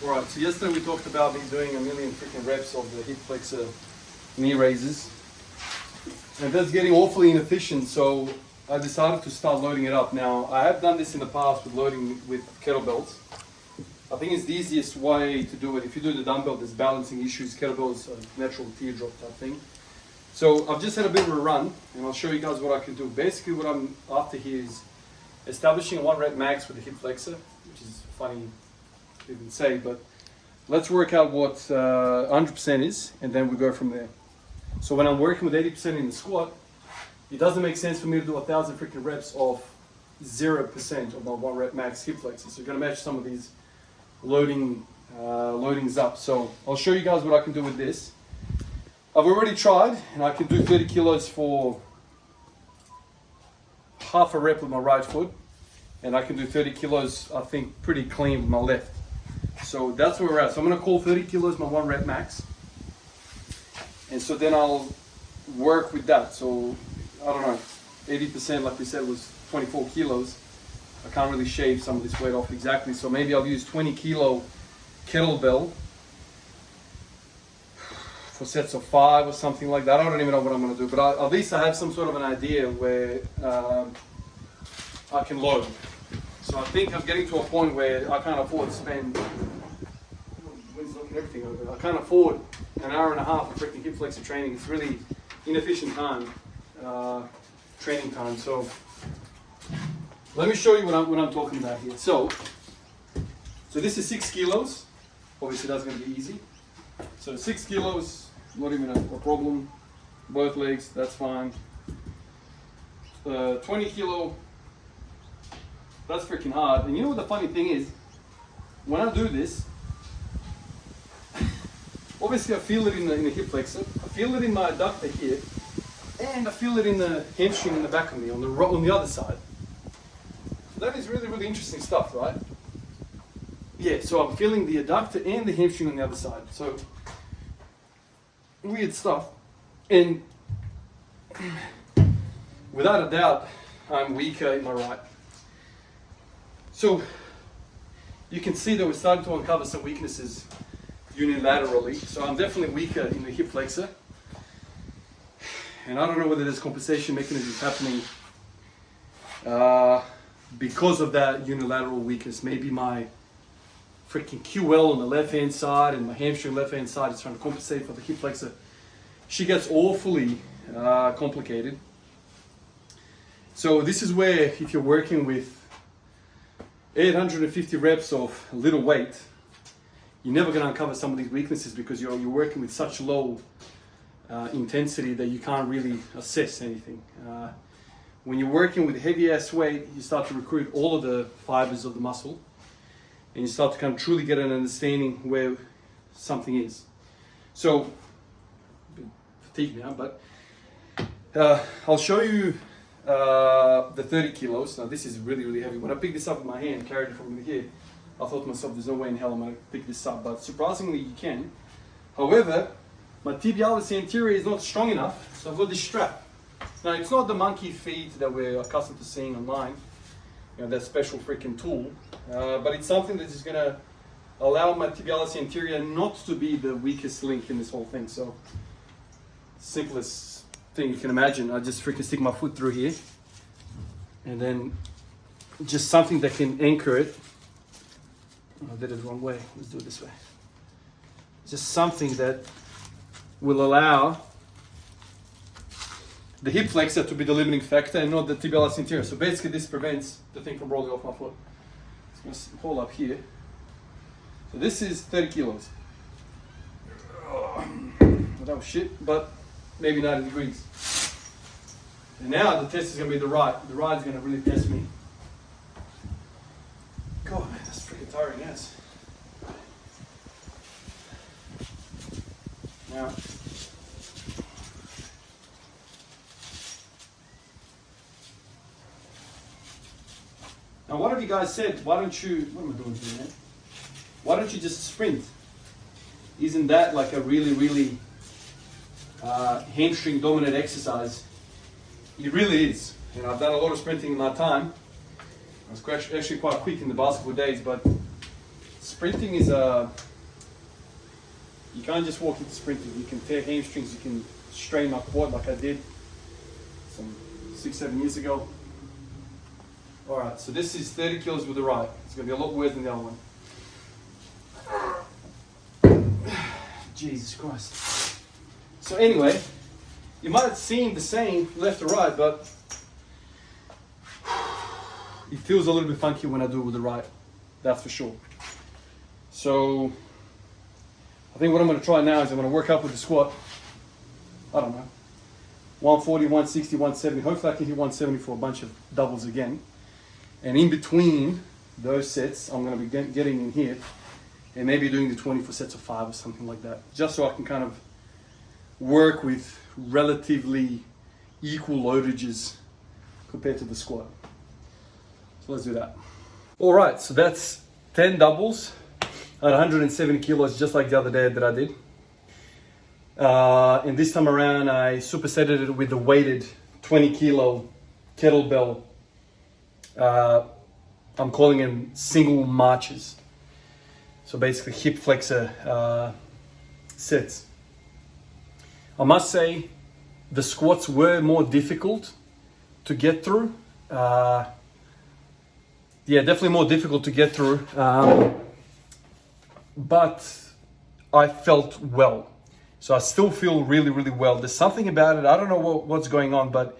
Alright, so yesterday we talked about me doing a million freaking reps of the hip flexor knee raises. And that's getting awfully inefficient, so I decided to start loading it up. Now, I have done this in the past with loading with kettlebells. I think it's the easiest way to do it. If you do the dumbbell, there's balancing issues. Kettlebells are natural teardrop type thing. So I've just had a bit of a run, and I'll show you guys what I can do. Basically, what I'm after here is establishing a 1 rep max with the hip flexor, which is funny to even say, but let's work out what 100% is, and then we go from there. So when I'm working with 80% in the squat, it doesn't make sense for me to do 1,000 freaking reps of 0% of my 1 rep max hip flexor. So you're going to match some of these loadings up. So I'll show you guys what I can do with this. I've already tried, and I can do 30 kilos for half a rep with my right foot, and I can do 30 kilos, I think, pretty clean with my left. So that's where we're at. So I'm going to call 30 kilos my 1 rep max, and so then I'll work with that. So I don't know, 80% like we said was 24 kilos. I can't really shave some of this weight off exactly, so maybe I'll use 20 kilo kettlebell for sets of 5 or something like that. I don't even know what I'm going to do, but at least I have some sort of an idea where I can load. So I think I'm getting to a point where I can't afford to spend, everything over. I can't afford an hour and a half of freaking hip flexor training. It's really inefficient time, training time. So let me show you what I'm talking about here. So this is 6 kilos. Obviously that's going to be easy. So 6 kilos, not even a problem. Both legs, that's fine. 20 kilo, that's freaking hard. And you know what the funny thing is? When I do this, obviously I feel it in the hip flexor, I feel it in my adductor here, and I feel it in the hamstring in the back of me, on the other side. So that is really, really interesting stuff, right? Yeah, so I'm feeling the adductor and the hamstring on the other side. So, weird stuff. And without a doubt, I'm weaker in my right. So, you can see that we're starting to uncover some weaknesses unilaterally. So I'm definitely weaker in the hip flexor. And I don't know whether there's compensation mechanisms happening because of that unilateral weakness. Maybe my freaking QL on the left hand side and my hamstring left hand side is trying to compensate for the hip flexor. She gets awfully complicated. So this is where if you're working with 850 reps of little weight, you're never going to uncover some of these weaknesses because you're working with such low intensity that you can't really assess anything. When you're working with heavy ass weight, you start to recruit all of the fibers of the muscle, and you start to kind of truly get an understanding where something is. So, a bit fatigued now, but I'll show you the 30 kilos. Now this is really, really heavy. When I picked this up with my hand, carried it from here, I thought to myself, there's no way in hell I'm going to pick this up, but surprisingly you can. However, my tibialis anterior is not strong enough, so I've got this strap. Now it's not the monkey feet that we're accustomed to seeing online, you know, that special freaking tool, but it's something that is going to allow my tibialis anterior not to be the weakest link in this whole thing. So, simplest thing you can imagine, I just freaking stick my foot through here, and then just something that can anchor it. I did it the wrong way. Let's do it this way. Just something that will allow the hip flexor to be the limiting factor and not the tibialis anterior. So basically this prevents the thing from rolling off my foot. It's going to hold up here. So this is 30 kilos. Well, that was shit, but maybe 90 degrees. And now the test is going to be the right. The right is going to really test me. God, man, that's freaking tiring, yes. Now what have you guys said? Why don't you, what am I doing here, man? Why don't you just sprint? Isn't that like a really, really hamstring dominant exercise? It really is. You know, I've done a lot of sprinting in my time. I was actually quite quick in the basketball days, but sprinting is you can't just walk into sprinting. You can tear hamstrings, you can strain my quad like I did some 6-7 years ago. All right, so this is 30 kilos with the right. It's gonna be a lot worse than the other one. Jesus Christ. So anyway, you might seem the same left to right, but it feels a little bit funky when I do it with the right, that's for sure. So I think what I'm going to try now is I'm going to work up with the squat. I don't know, 140, 160, 170. Hopefully I can hit 170 for a bunch of doubles again. And in between those sets, I'm going to be getting in here and maybe doing the 24 sets of 5 or something like that, just so I can kind of work with relatively equal loadages compared to the squat. So let's do that. All right, so that's 10 doubles at 170 kilos, just like the other day that I did. And this time around, I supersetted it with the weighted 20 kilo kettlebell. I'm calling them single marches. So basically hip flexor sets. I must say the squats were more difficult to get through. Yeah, definitely more difficult to get through. But I felt well. So I still feel really, really well. There's something about it, I don't know what's going on, but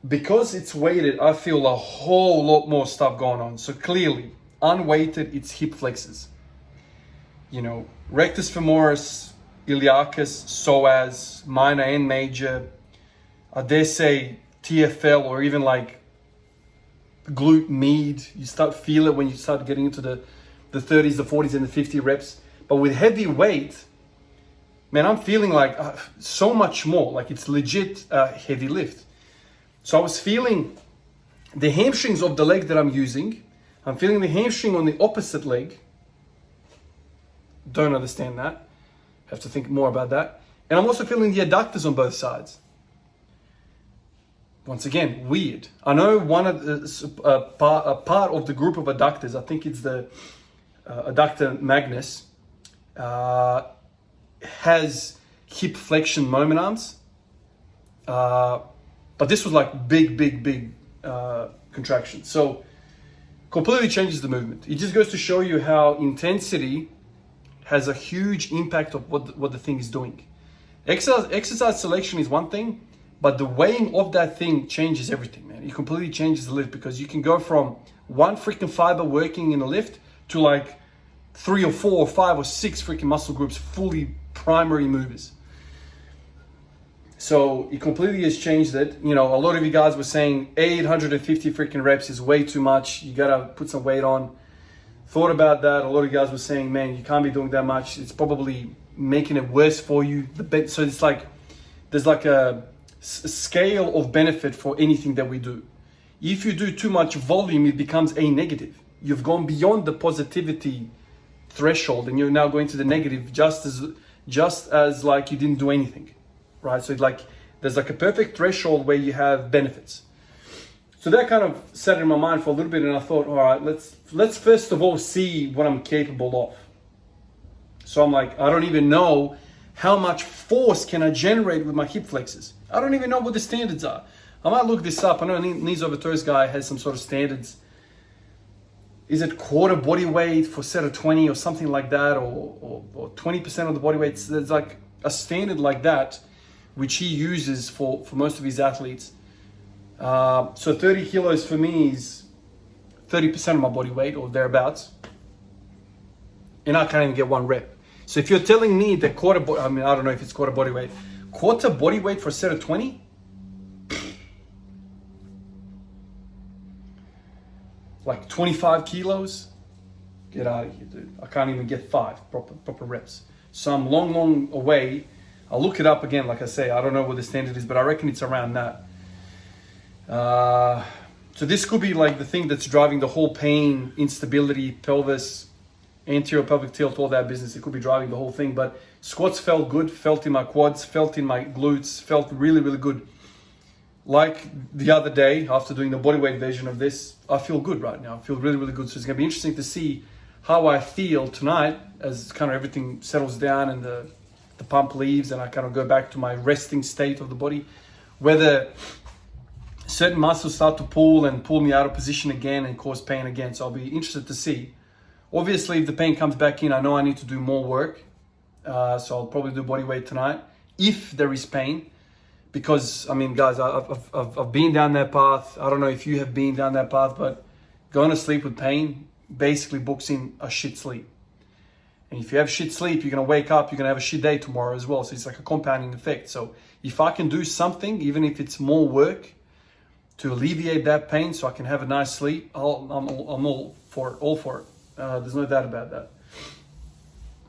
because it's weighted, I feel a whole lot more stuff going on. So clearly, unweighted, it's hip flexors. You know, rectus femoris, iliacus, psoas, minor and major, I dare say TFL, or even like glute med. You start feel it when you start getting into the 30s, the 40s, and the 50 reps. But with heavy weight, man, I'm feeling like so much more. Like it's legit heavy lift. So I was feeling the hamstrings of the leg that I'm using. I'm feeling the hamstring on the opposite leg. Don't understand that. Have to think more about that. And I'm also feeling the adductors on both sides. Once again, weird. I know one of the part of the group of adductors, I think it's the adductor magnus, has hip flexion moment arms. But this was like big contraction. So completely changes the movement. It just goes to show you how intensity has a huge impact of what the thing is doing. Exercise selection is one thing, but the weighing of that thing changes everything, man. It completely changes the lift, because you can go from one freaking fiber working in a lift to like 3 or 4 or 5 or 6 freaking muscle groups, fully primary movers. So it completely has changed it. You know, a lot of you guys were saying 850 freaking reps is way too much. You gotta put some weight on. Thought about that. A lot of you guys were saying, man, you can't be doing that much. It's probably making it worse for you. So it's like, there's like a scale of benefit for anything that we do. If you do too much volume, it becomes a negative. You've gone beyond the positivity threshold and you're now going to the negative, just as like you didn't do anything, right? So like there's like a perfect threshold where you have benefits. So that kind of sat in my mind for a little bit, and I thought, all right, let's first of all see what I'm capable of. So I'm like, I don't even know how much force can I generate with my hip flexors. I don't even know what the standards are. I might look this up. I know Knees Over Toes guy has some sort of standards. Is it quarter body weight for set of 20 or something like that, or 20% of the body weight? There's like a standard like that, which he uses for most of his athletes. So 30 kilos for me is 30% of my body weight or thereabouts. And I can't even get one rep. So if you're telling me that I don't know if it's quarter body weight for a set of 20, like 25 kilos, get out of here, dude. I can't even get 5 proper reps. So I'm long away. I'll look it up again. Like I say, I don't know what the standard is, but I reckon it's around that. So this could be like the thing that's driving the whole pain, instability, pelvis, anterior pelvic tilt, all that business. It could be driving the whole thing, but squats felt good, felt in my quads, felt in my glutes, felt really, really good. Like the other day, after doing the bodyweight version of this, I feel good right now. I feel really, really good. So it's gonna be interesting to see how I feel tonight as kind of everything settles down and the pump leaves and I kind of go back to my resting state of the body, whether certain muscles start to pull me out of position again and cause pain again. So I'll be interested to see. Obviously, if the pain comes back in, I know I need to do more work. So I'll probably do body weight tonight if there is pain. Because, I mean, guys, I've been down that path. I don't know if you have been down that path, but going to sleep with pain basically books in a shit sleep. And if you have shit sleep, you're going to wake up, you're going to have a shit day tomorrow as well. So it's like a compounding effect. So if I can do something, even if it's more work, to alleviate that pain so I can have a nice sleep, I'm all for it. There's no doubt about that.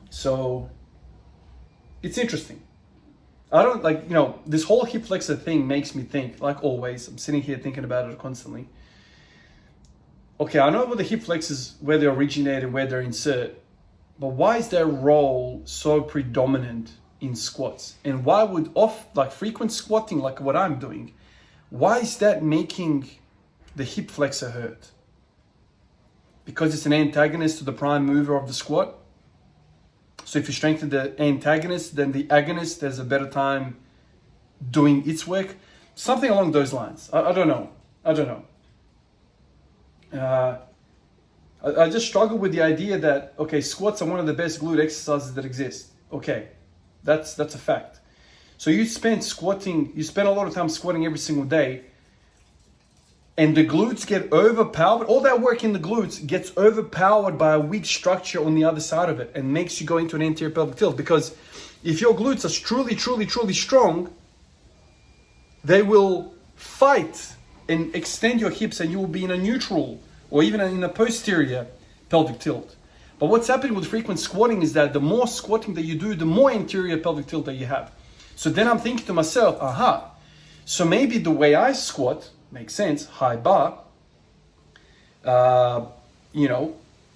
So it's interesting. I don't like, this whole hip flexor thing makes me think, like always, I'm sitting here thinking about it constantly. Okay, I know what the hip flexors, where they originate and where they insert, but why is their role so predominant in squats? And why would frequent squatting, like what I'm doing, why is that making the hip flexor hurt? Because it's an antagonist to the prime mover of the squat. So if you strengthen the antagonist, then the agonist has a better time doing its work. Something along those lines. I don't know. I just struggle with the idea that, okay, squats are one of the best glute exercises that exist. Okay, that's a fact. So you spend a lot of time squatting every single day, and the glutes get overpowered. All that work in the glutes gets overpowered by a weak structure on the other side of it and makes you go into an anterior pelvic tilt. Because if your glutes are truly strong, they will fight and extend your hips and you will be in a neutral or even in a posterior pelvic tilt. But what's happening with frequent squatting is that the more squatting that you do, the more anterior pelvic tilt that you have. So then I'm thinking to myself, so maybe the way I squat makes sense, high bar,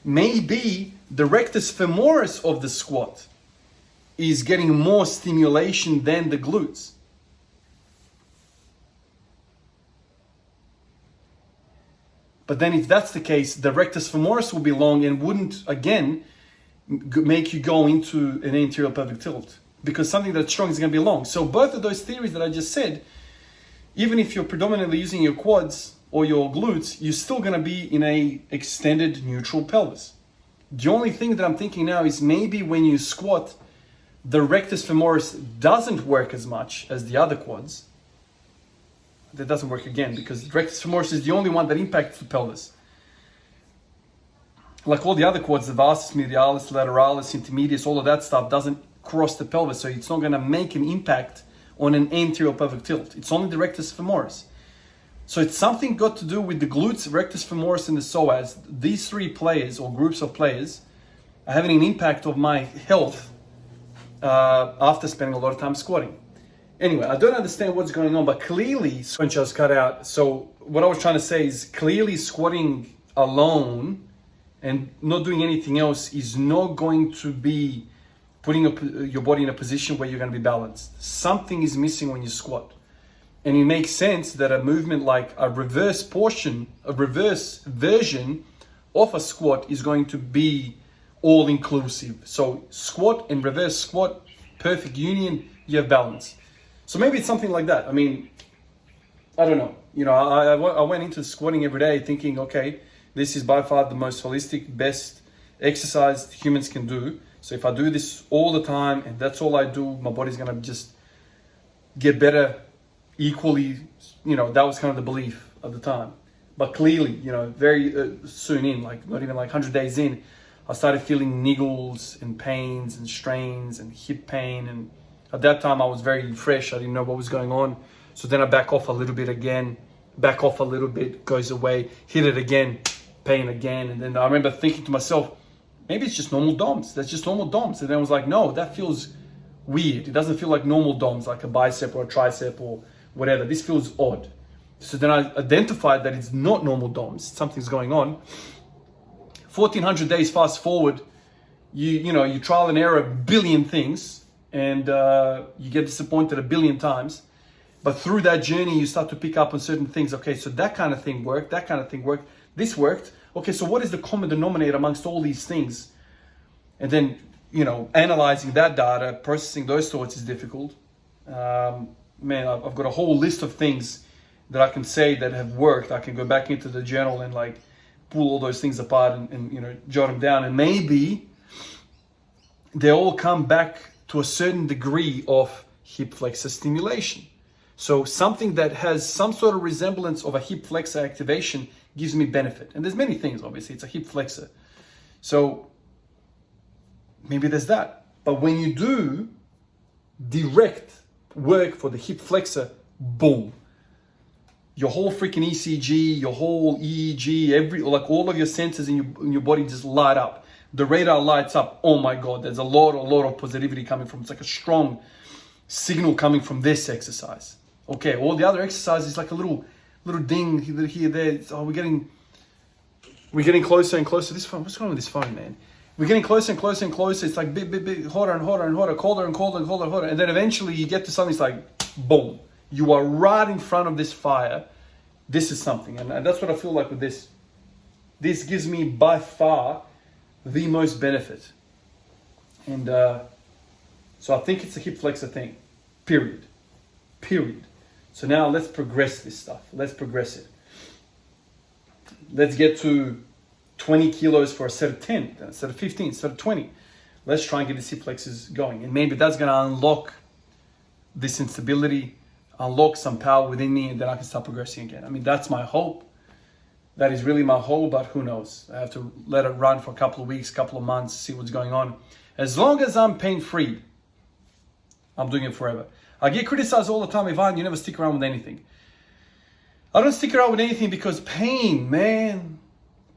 maybe the rectus femoris of the squat is getting more stimulation than the glutes. But then if that's the case, the rectus femoris will be long and wouldn't, again, make you go into an anterior pelvic tilt. Because something that's strong is going to be long. So both of those theories that I just said, even if you're predominantly using your quads or your glutes, you're still going to be in a extended neutral pelvis. The only thing that I'm thinking now is maybe when you squat, the rectus femoris doesn't work as much as the other quads. That doesn't work again because the rectus femoris is the only one that impacts the pelvis. Like all the other quads, the vastus medialis, lateralis, intermedius, all of that stuff doesn't cross the pelvis, so it's not going to make an impact on an anterior pelvic tilt. It's only the rectus femoris. So it's something got to do with the glutes, rectus femoris, and the psoas. These three players or groups of players are having an impact of my health after spending a lot of time squatting. Anyway, I don't understand what's going on, but clearly, when I was cut out. So what I was trying to say is clearly squatting alone and not doing anything else is not going to be putting your body in a position where you're going to be balanced. Something is missing when you squat. And it makes sense that a movement like a reverse version of a squat is going to be all inclusive. So squat and reverse squat, perfect union, you have balance. So maybe it's something like that. I mean, I don't know. I went into squatting every day thinking, okay, this is by far the most holistic, best exercise humans can do. So if I do this all the time and that's all I do, my body's going to just get better equally. That was kind of the belief at the time. But clearly, very soon in, like not even like 100 days in, I started feeling niggles and pains and strains and hip pain. And at that time I was very fresh. I didn't know what was going on. So then I back off a little bit again, goes away, hit it again, pain again. And then I remember thinking to myself, maybe it's just normal DOMs. That's just normal DOMs. And then I was like, no, that feels weird. It doesn't feel like normal DOMs, like a bicep or a tricep or whatever. This feels odd. So then I identified that it's not normal DOMs. Something's going on. 1400 days fast forward, you trial and error a billion things and you get disappointed a billion times. But through that journey, you start to pick up on certain things. Okay, so that kind of thing worked. This worked. okay, so what is the common denominator amongst all these things? And then, you know, analyzing that data, processing those thoughts is difficult. Man, I've got a whole list of things that I can say that have worked. I can go back into the journal and like pull all those things apart and you know, jot them down. And maybe they all come back to a certain degree of hip flexor stimulation. So something that has some sort of resemblance of a hip flexor activation gives me benefit. And there's many things, obviously, it's a hip flexor. So maybe there's that. But when you do direct work for the hip flexor, boom. Your whole freaking ECG, your whole EEG, like all of your senses in your body just light up. The radar lights up. Oh my God, there's a lot of positivity coming from. It's like a strong signal coming from this exercise. Okay, all the other exercises is like a little ding here, there. Oh, we're getting closer and closer. This phone, what's going on with this phone, man? We're getting closer and closer and closer. It's like bit, hotter and hotter and hotter, colder and colder and colder and hotter. And then eventually you get to something, it's like, boom. You are right in front of this fire. This is something. And that's what I feel like with this. This gives me by far the most benefit. And so I think it's a hip flexor thing. Period. So now let's progress this stuff. Let's progress it. Let's get to 20 kilos for a set of 10, then a set of 15, a set of 20. Let's try and get the hip flexors going. And maybe that's going to unlock this instability, unlock some power within me, and then I can start progressing again. I mean, that's my hope. That is really my hope, but who knows? I have to let it run for a couple of weeks, couple of months, see what's going on. As long as I'm pain-free, I'm doing it forever. I get criticized all the time, Ivan, you never stick around with anything. I don't stick around with anything because pain, man.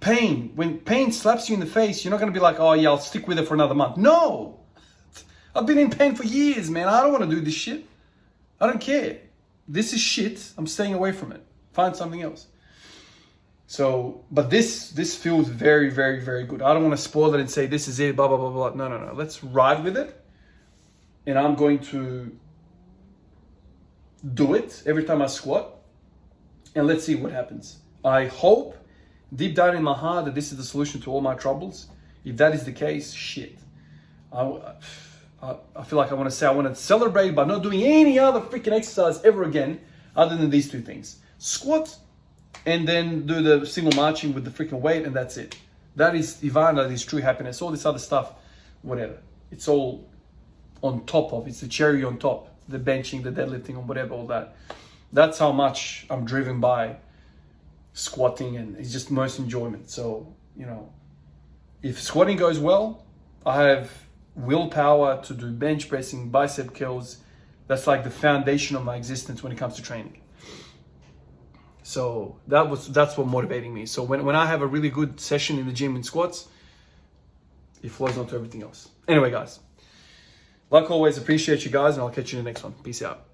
Pain. When pain slaps you in the face, you're not going to be like, oh yeah, I'll stick with it for another month. No! I've been in pain for years, man. I don't want to do this shit. I don't care. This is shit. I'm staying away from it. Find something else. So, but this feels very, very, very good. I don't want to spoil it and say this is it, blah, blah, blah, blah. No. Let's ride with it. And I'm going to do it every time I squat. And let's see what happens. I hope deep down in my heart that this is the solution to all my troubles. If that is the case, shit. I feel like I want to celebrate by not doing any other freaking exercise ever again other than these two things. Squat and then do the single marching with the freaking weight, and that's it. That is Ivan, that is true happiness. All this other stuff, whatever. It's all on top of, it's the cherry on top. The benching, the deadlifting, or whatever, all that. That's how much I'm driven by squatting, and it's just most enjoyment. So, you know, if squatting goes well, I have willpower to do bench pressing, bicep curls. That's like the foundation of my existence when it comes to training. So that's what motivating me. So when I have a really good session in the gym in squats, it flows onto everything else. Anyway, guys, like always, appreciate you guys, and I'll catch you in the next one. Peace out.